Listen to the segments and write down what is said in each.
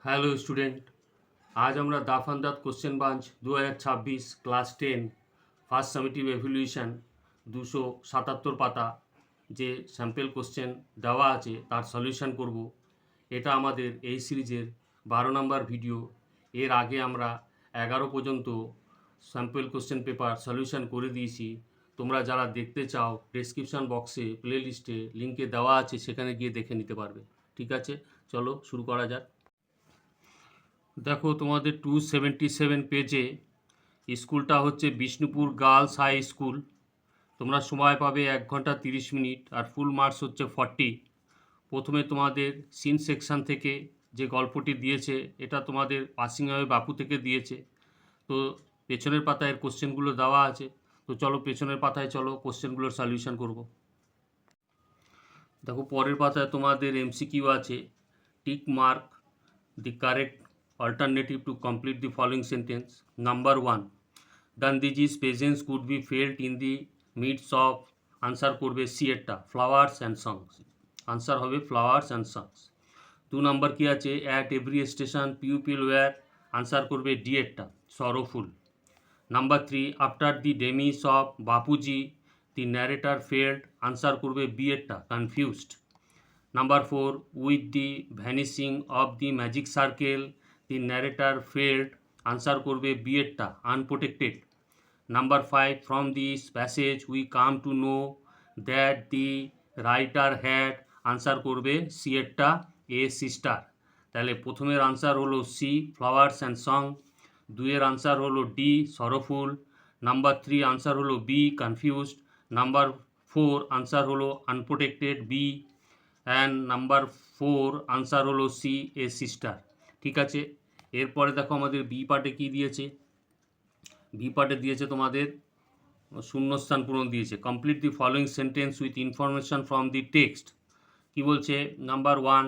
Hello student, আজ আমরা Duff and দাঁত question bunch 2026 class 10 first summative evaluation 277 পাতা যে স্যাম্পল কোশ্চেন দেওয়া আছে তার সলিউশন করব। এটা আমাদের এই সিরিজের 12 নম্বর ভিডিও। এর আগে আমরা 11 পর্যন্ত স্যাম্পল কোশ্চেন পেপার সলিউশন করে দিয়েছি। তোমরা যারা দেখতে চাও ডেসক্রিপশন বক্সে প্লে লিস্টে লিঙ্কে দেওয়া আছে, সেখানে গিয়ে দেখে নিতে পারবে। ঠিক আছে, চলো শুরু করা যাক। দেখো তোমাদের 277 পেজে স্কুলটা হচ্ছে বিষ্ণুপুর গার্লস হাই স্কুল। তোমরা সময় পাবে 1 ঘন্টা 30 মিনিট আর ফুল মার্কস হচ্ছে 40। প্রথমে তোমাদের সিন সেকশন থেকে যে গল্পটি দিয়েছে এটা তোমাদের পাসিং অ্যাওয়ে বাপু থেকে দিয়েছে। তো পেছনের পাতায় কোশ্চেনগুলো দেওয়া আছে। তো চলো পেছনের পাতায় চলো কোশ্চেনগুলোর সলিউশন করব। দেখো পরের পাতায় তোমাদের এমসিকিউ আছে। Tick mark the correct alternative to complete the following sentence. Number 1, Gandhiji's presence could be felt in the midst of, answer করবে সি এরটা, flowers and songs, answer হবে flowers and songs। 2 নাম্বার কি আছে, at every station people were, answer করবে D এরটা, sorrowful। Number 3, after the demise of Bapuji the narrator felt, answer করবে B এরটা, confused। Number 4, with the vanishing of the magic circle, the narrator felt, answer করবে B এরটা, unprotected। Number 5, from this passage we come to know that the writer had, answer করবে C এরটা, a sister। তাহলে প্রথমের answer হলো C flowers and song, দুইয়ের answer হলো D sorrowful, number 3 answer হলো B confused, number 4 answer হলো unprotected B, and number 4 answer হলো সি এ সিস্টার। ঠিক আছে, এরপরে দেখো আমাদের বি পার্টে কী দিয়েছে। বি পার্টে দিয়েছে তোমাদের শূন্যস্থান পূরণ দিয়েছে। Complete the following sentence with information from the text. কি বলছে, number 1,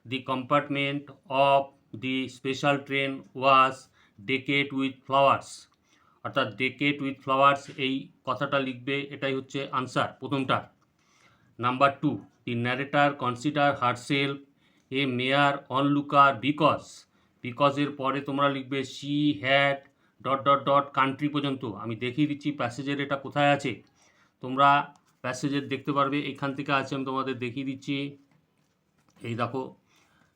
the compartment of the special train was decked with flowers, অর্থাৎ ডেকেড উইথ ফ্লাওয়ার্স এই কথাটা লিখবে, এটাই হচ্ছে আনসার প্রথমটার। Number 2, the narrator consider herself a mere onlooker because এর পরে তোমরা লিখবে she had ... কান্ট্রি পর্যন্ত। আমি দেখিয়ে দিচ্ছি প্যাসেজের এটা কোথায় আছে, তোমরা প্যাসেজের দেখতে পারবে, এইখান থেকে আছে, আমি তোমাদের দেখিয়ে দিচ্ছি। এই দেখো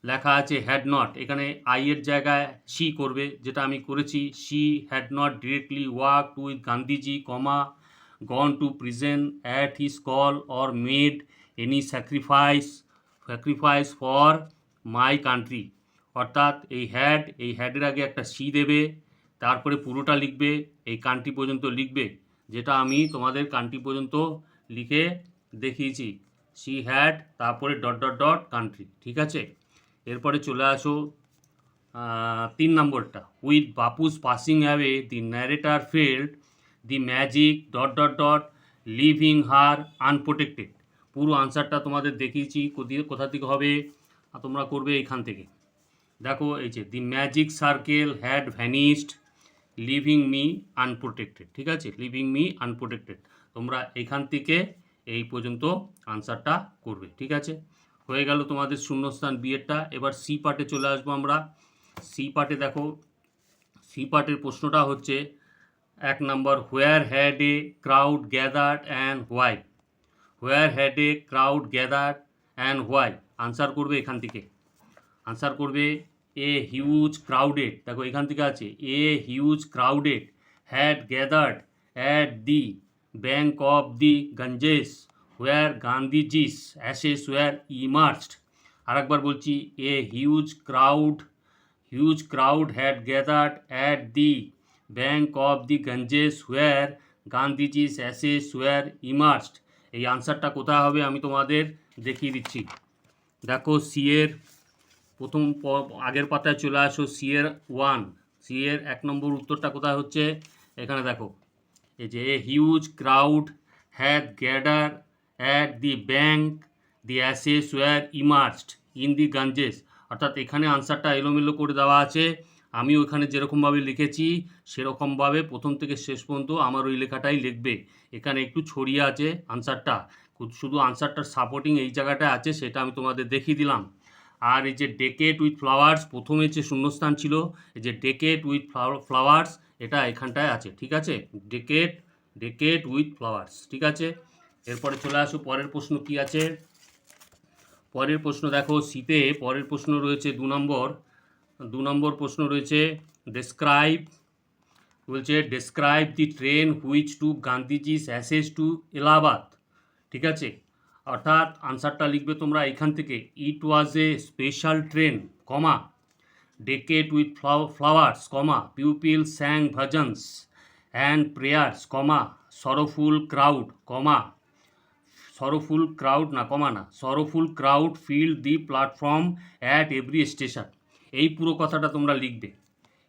লেখা আছে হ্যাড নট, এখানে আই এর জায়গায় সি করবে, যেটা আমি করেছি। She had not directly worked with Gandhiji, comma, gone to prison at his call or made any sacrifice for my country। অর্থাৎ এই হ্যাডের আগে একটা সি দেবে, তারপরে পুরোটা লিখবে, এই কান্ট্রি পর্যন্ত লিখবে, যেটা আমি তোমাদের কান্ট্রি পর্যন্ত লিখে দেখিয়েছি। শি হ্যাড, তারপরে ... কান্ট্রি। ঠিক আছে, এরপরে চলে আসো 3 নম্বরটা। With Bapu's passing away the narrator felt the magic ... leaving her unprotected. পুরো আনসারটা তোমাদের দেখিয়েছি কোথা থেকে হবে, তোমরা করবে এইখান থেকে। দেখো এই যে the magic circle had vanished leaving me unprotected. ঠিক আছে, লিভিং মি আনপ্রোটেক্টেড, তোমরা এইখান থেকে এই পর্যন্ত আনসারটা করবে। ঠিক আছে, হয়ে গেল তোমাদের শূন্যস্থান বিয়েরটা। এবার সি পার্টে চলে আসবো আমরা। সি পার্টে দেখো, সি পার্টের প্রশ্নটা হচ্ছে 1 নম্বর, where had a crowd gathered and why, where had a crowd gathered and why, answer করবে এখান থেকে। আনসার করবে এ হিউজ ক্রাউডেড, দেখো এখান থেকে আছে, a huge crowded had gathered at the bank of the Ganges where Gandhiji's ashes were immersed। আরেকবার বলছি, a huge crowd had gathered at the bank of the Ganges where Gandhiji's ashes were immersed। এই আনসারটা কোথায় হবে আমি তোমাদের দেখিয়ে দিচ্ছি। দেখো সি এর প্রথম আগের পাতায় চলে আসো, সি এর 1, সি এর 1 নম্বর উত্তরটা কোথায় হচ্ছে, এখানে দেখো এই যে a huge crowd had gather at the bank the ashes were immersed in the Ganges। অর্থাৎ এখানে আনসারটা এলোমেলো করে দেওয়া আছে, আমি ওখানে যেরকমভাবে লিখেছি সেরকমভাবে প্রথম থেকে শেষ পর্যন্ত আমার ওই লেখাটাই লিখবে। এখানে একটু ছড়িয়ে আছে আনসারটা, শুধু আনসারটার সাপোর্টিং এই জায়গাটায় আছে, সেটা আমি তোমাদের দেখিয়ে দিলাম। আর এই যে ডেকেট উইথ ফ্লাওয়ার্স, প্রথমে যে শূন্যস্থান ছিল, এই যে ডেকেট উইথ ফ্লাওয়ার্স, এটা এখানটায় আছে, ঠিক আছে, ডেকেট উইথ ফ্লাওয়ার্স, ঠিক আছে। এরপরে চলে আসো পরের প্রশ্ন কি আছে। পরের প্রশ্ন দেখো শীতে, পরের প্রশ্ন রয়েছে 2 নম্বর প্রশ্ন রয়েছে ডেসক্রাইব, বলছে describe the train which to Gandhiji's ashes to Allahabad, ঠিক আছে। অর্থাৎ আনসারটা লিখবে তোমরা এখান থেকে, it was a special train, comma, decked with flowers, comma, pupil sang bhajans and prayers, comma, sorrowful crowd, comma, sorrowful crowd না, কমা না, sorrowful crowd fill the platform at every station. এই পুরো কথাটা তোমরা লিখবে,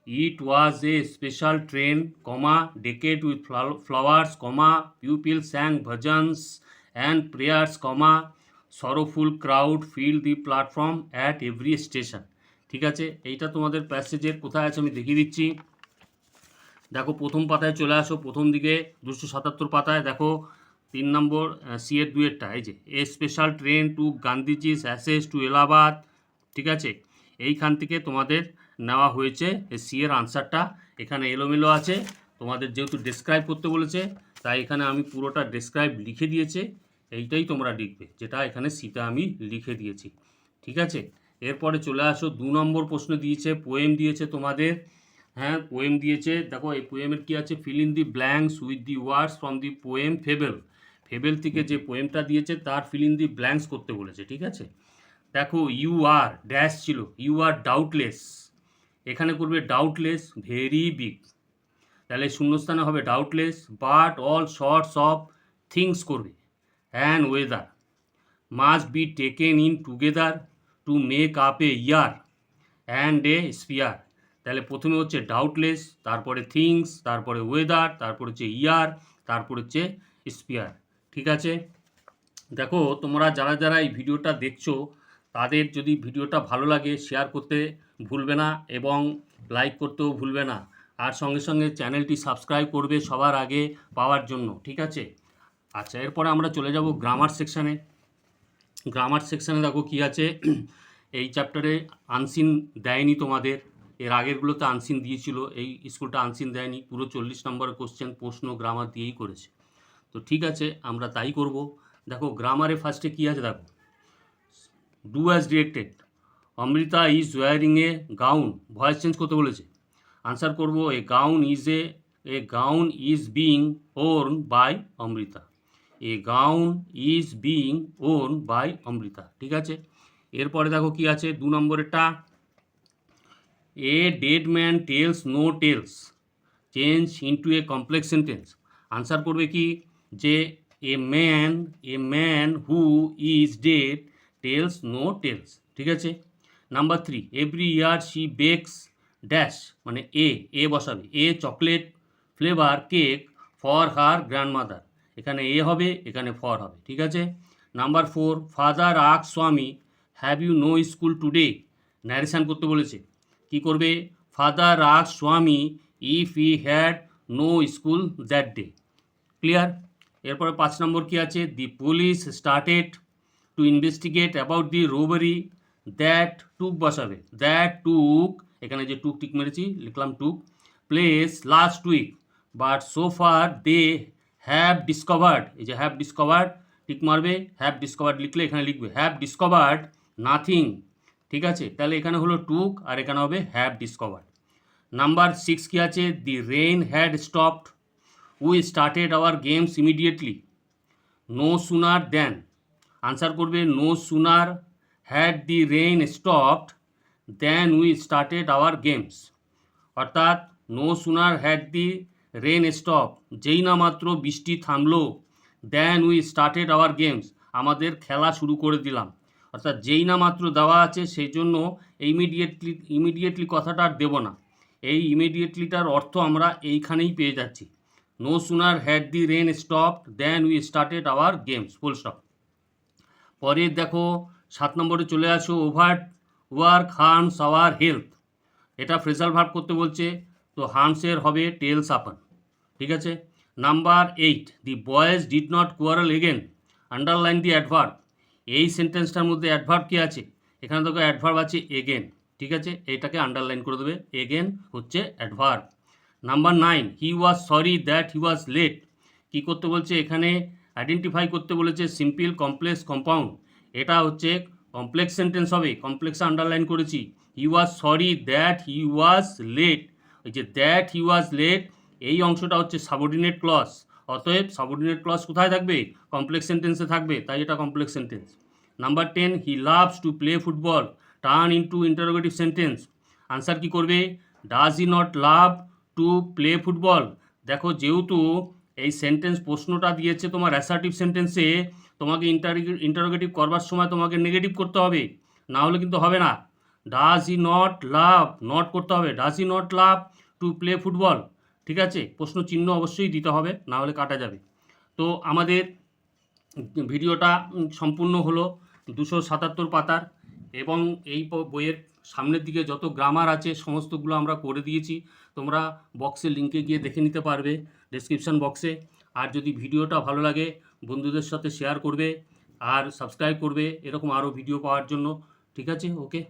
it was a special train, comma, decked with flowers, comma, pupil sang bhajans and prayers, comma, sorrowful crowd fill the platform at every station, ঠিক আছে। এইটা তোমাদের প্যাসেজের কোথায় আছে আমি দেখিয়ে দিচ্ছি। দেখো প্রথম পাতায় চলে আসো, প্রথম দিকে 277 পাতায় দেখো 3 নম্বর সি এর 2-এরটা, এই যে a special train to Gandhiji's ashes to Allahabad, ঠিক আছে। এইখান থেকে তোমাদের নেওয়া হয়েছে সি এর আনসারটা। এখানে এলোমেলো আছে, তোমাদের যেহেতু ডেসক্রাইব করতে বলেছে তাই এখানে আমি পুরোটা ডেসক্রাইব লিখে দিয়েছে, এইটাই তোমরা লিখবে যেটা এখানে সিটা আমি লিখে দিয়েছি, ঠিক আছে। এরপরে চলে আসো 2 নম্বর প্রশ্ন দিয়েছে, পোয়েম দিয়েছে তোমাদের, হ্যাঁ পোয়েম দিয়েছে। দেখো এই পোয়েমের কি আছে, fill in the blanks with the words from the poem fable, fable থেকে যে পোয়েমটা দিয়েছে তার ফিল ইন দি ব্ল্যাঙ্কস করতে বলেছে, ঠিক আছে। দেখো ইউ আর ড্যাশ ছিল, ইউ আর ডাউটলেস, এখানে করবে ডাউটলেস ভেরি বিগ, তাহলে শূন্যস্থানে হবে doubtless, but all sorts of things করবে, and weather must be taken in together to make up a year and a sphere. তাহলে প্রথমে হচ্ছে ডাউটলেস, তারপরে থিংস, তারপরে ওয়েদার, তারপরে হচ্ছে ইয়ার, তারপরে হচ্ছে স্পিয়ার, ঠিক আছে। দেখো তোমরা যারা যারা এই ভিডিওটা দেখছো তাদের যদি ভিডিওটা ভালো লাগে শেয়ার করতে ভুলবে না এবং লাইক করতেও ভুলবে না, আর সঙ্গে সঙ্গে চ্যানেলটি সাবস্ক্রাইব করবে সবার আগে পাওয়ার জন্য, ঠিক আছে। আচ্ছা এরপরে আমরা চলে যাব গ্রামার সেকশানে। গ্রামার সেকশানে দেখো কী আছে, এই চ্যাপ্টারে আনসিন দেয়নি তোমাদের, এর আগেরগুলোতে আনসিন দিয়েছিল, এই স্কুলটা আনসিন দেয়নি, পুরো 40 নম্বরের কোশ্চেন প্রশ্ন গ্রামার দিয়েই করেছে, তো ঠিক আছে আমরা তাই করব। দেখো গ্রামারে ফার্স্টে কী আছে দেখো, do as directed, Amrita is wearing a gown, voice change করতে বলেছে, আনসার করব a gown is being worn by Amrita, a gown is being worn by Amrita, ঠিক আছে। এরপরে দেখো কি আছে 2 নম্বরেরটা, a dead man tells no tales change into a complex sentence, answer করবে কি যে a man who is dead tells no tales, ঠিক আছে। Number 3, every year she bakes dash, মানে এ বসাবে, a chocolate flavour cake for her grandmother, এখানে a হবে এখানে ফর হবে, ঠিক আছে। Number 4, father ask Swami have you no school today, narration করতে বলেছে, কি করবে, father ask Swami if he had no school that day, clear. এরপরে 5 নম্বর কি আছে, the police started to investigate about the robbery that took বসাবে, দ্যাট টুক, এখানে যে টুক টিক মেরেছি লিখলাম took, place last week, but so far they have discovered, এই যে হ্যাভ ডিসকভার্ড টিক মারবে, হ্যাভ ডিসকভার্ড লিখলে এখানে লিখবে হ্যাভ ডিসকভার্ড নাথিং, ঠিক আছে। তাহলে এখানে হলো টুক আর এখানে হবে হ্যাভ ডিসকভার্ড। নাম্বার 6 কি আছে, the rain had stopped, we started our games immediately, no sooner than, answer করবে no sooner had the rain stopped then we started our games, অর্থাৎ no sooner had the rain stop, যেই না মাত্র বৃষ্টি থামলো, then we started our games, আমাদের খেলা শুরু করে দিলাম, অর্থাৎ যেই না মাত্র দেওয়া আছে সেই জন্য ইমিডিয়েটলি কথাটা আর দেবো না, এই ইমিডিয়েটলিটার অর্থ আমরা এইখানেই পেয়ে যাচ্ছি, no sooner had the rain stop then we started our games, full stop. পরে দেখো 7 নম্বরে চলে আসো, over work harms our health, এটা ফ্রেজাল ভার্ব করতে বলছে, তো হার্মসের হবে টেলস আপন, ঠিক আছে। Number 8, the boys did not quarrel again, underline the adverb, এই সেন্টেন্সটার মধ্যে অ্যাডভার্ব কি আছে, এখানে দেখো অ্যাডভার্ব আছে এগেন, ঠিক আছে, এটাকে আন্ডারলাইন করে দেবে, এগেন হচ্ছে adverb. Number 9, he was sorry that he was late. কী করতে বলছে এখানে? আইডেন্টিফাই করতে বলেছে সিম্পল, কমপ্লেক্স, কম্পাউন্ড। এটা হচ্ছে কমপ্লেক্স সেন্টেন্স হবে, কমপ্লেক্সে আন্ডারলাইন করেছি। He was sorry that he was late, এই যে দ্যাট হি ওয়াজ লেট এই অংশটা হচ্ছে সাবঅর্ডিনেট ক্লজ, অতএব সাবঅর্ডিনেট ক্লজ কোথায় থাকবে? কমপ্লেক্স সেন্টেন্সে থাকবে, তাই এটা complex sentence. Number 10, he loves to play football, turn into interrogative sentence. Answer কী করবে? Does he not love to play football. দেখো যেহেতু এই সেন্টেন্স প্রশ্নটা দিয়েছে তোমার অ্যাসার্টিভ সেন্টেন্সে, তোমাকে ইন্টারোগেটিভ করবার সময় তোমাকে নেগেটিভ করতে হবে, না হলে কিন্তু হবে না। Does he not love, not করতে হবে, does he not love to play football, ঠিক আছে, প্রশ্ন চিহ্ন অবশ্যই দিতে হবে, না হলে কাটা যাবে। তো আমাদের ভিডিওটা সম্পূর্ণ হলো 277 পাতার, এবং এই বইয়ের সামনের দিকে যত গ্রামার আছে সমস্তগুলো আমরা করে দিয়েছি, তোমরা বক্সে লিঙ্কে গিয়ে দেখে নিতে পারবে, ডেসক্রিপশান বক্সে। আর যদি ভিডিওটা ভালো লাগে বন্ধুদের সাথে শেয়ার করবে আর সাবস্ক্রাইব করবে এরকম আরও ভিডিও পাওয়ার জন্য, ঠিক আছে, ওকে।